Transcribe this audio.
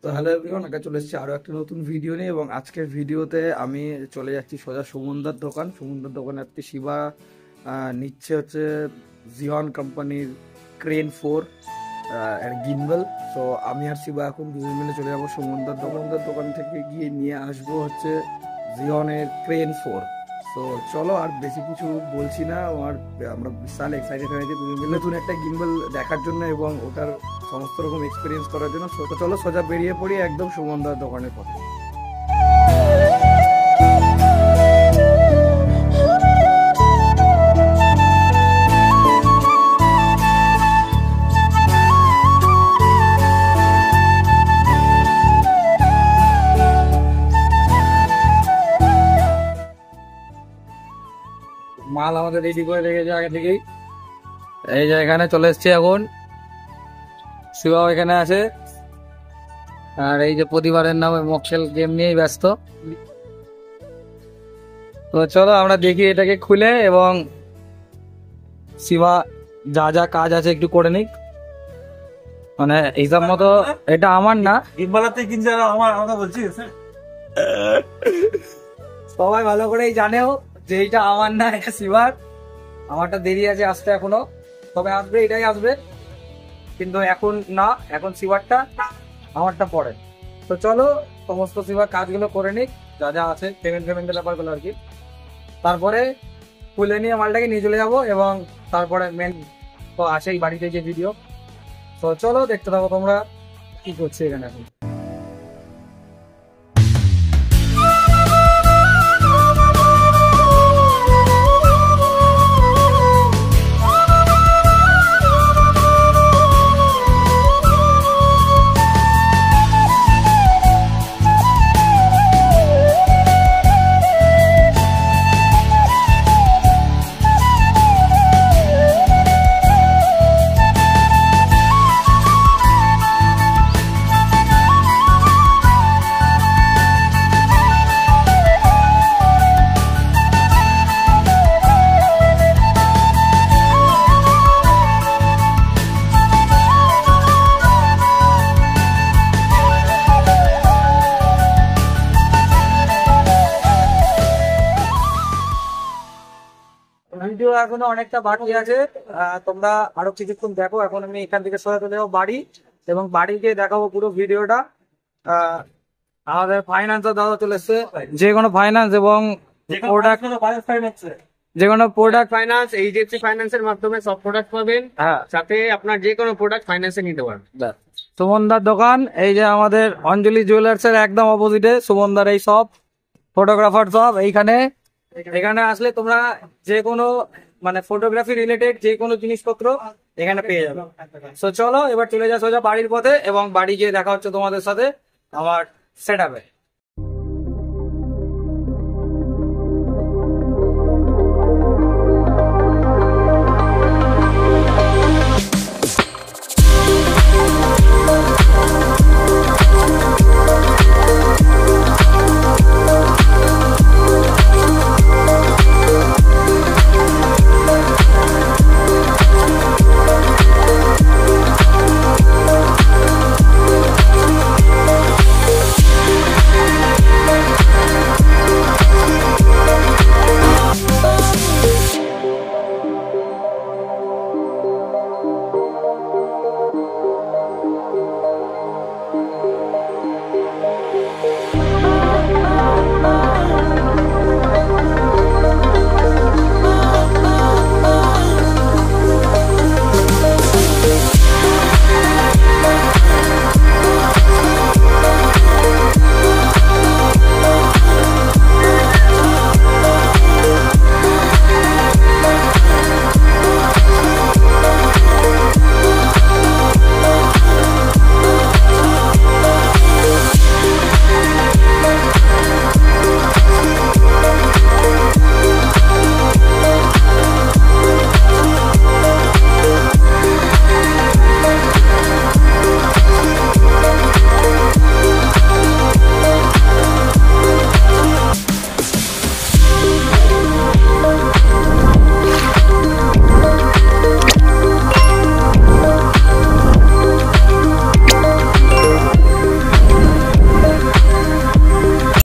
তো hello everyone, আগে চলে এসেছি আরো একটা নতুন ভিডিও নিয়ে। এবং আজকের ভিডিওতে আমি চলে যাচ্ছি সোজা সুমনদার দোকান। সুমনদার দোকানে একটি শিবা নিচ্ছে হচ্ছে জিওন কোম্পানির ক্রেন 4 গিম্বল। তো আমি আর শিবা এখন দুজন মিলে চলে যাবো সুমনদার দোকান থেকে গিয়ে নিয়ে আসবো হচ্ছে জিওনের ক্রেন 4। তো চলো, আর বেশি কিছু বলছি না। আমরা বিশাল এক্সাইটেড হয়েছি দুজন মিলে নতুন একটা গিম্বল দেখার জন্য এবং ওটার সমস্ত রকম এক্সপিরিয়েন্স করার জন্য। তো চলো সোজা বেরিয়ে পড়ি একদম সুমনদার দোকানের পথে। মাল আমাদের রেডি করে রেখেছে আগে থেকেই। এই যে এখানে চলে এসছি এখন, শিবাও এখানে আছে। আর এই যে প্রতিবারের নামে মক্সেল গেম নিয়েই ব্যস্ত। তো চলো আমরা দেখি এটাকে খুলে, এবং শিবা যা যা কাজ আছে একটু করে নিক। মানে হিসাব মতো এটা আমার না, ইম্বালাতে কিনছে আমার আমরা বলছি সবাই ভালো করেই জানেও যে এইটা আমার না, এটা শিবার। আমারটা দেরি আছে আসতে এখনো, তবে আসবে, এটাই আসবে। কিন্তু এখন না, এখন শিবারটা, আমারটা পরে। তো চলো সমস্ত শিবার কাজগুলো করে নিক, যা যা আছে পেমেন্টের ব্যাপারগুলো আর কি। তারপরে খুলে নিয়ে মালটাকে নিয়ে চলে যাবো, এবং তারপরে মেন তো আসেই বাড়িতে যে ভিডিও। তো চলো দেখতে থাকো তোমরা কি করছে এখানে এখন। ভিডিও এখনো অনেকটা বাকি আছে, তোমরা আরো কিছুক্ষণ দেখো। এখন আমি এখান থেকে সরে চলে যাবো বাড়ি, এবং বাড়ি গিয়ে দেখাবো পুরো ভিডিওটা। আমাদের ফাইন্যান্সের দাদা চলে এসছে, যে কোনো ফাইন্যান্স এবং প্রোডাক্ট, যে কোনো প্রোডাক্ট ফাইন্যান্স, এইচডিএফসি ফাইন্যান্সের মাধ্যমে সব প্রোডাক্ট পাবেন। হ্যাঁ, সাথে আপনার যে কোনো প্রোডাক্ট ফাইন্যান্সে নিতে পারবেন। সুমনদার দোকান এই যে আমাদের অঞ্জলি জুয়েলার্স এর একদম অপোজিটে সুমনদার এই সব ফটোগ্রাফার সব এইখানে। এখানে আসলে তোমরা যে কোনো মানে ফটোগ্রাফি রিলেটেড যে কোনো জিনিসপত্র এখানে পেয়ে যাবে। তো চলো এবার চলে যা সোজা বাড়ির পথে, এবং বাড়ি গিয়ে দেখা হচ্ছে তোমাদের সাথে আমার সেট আপে।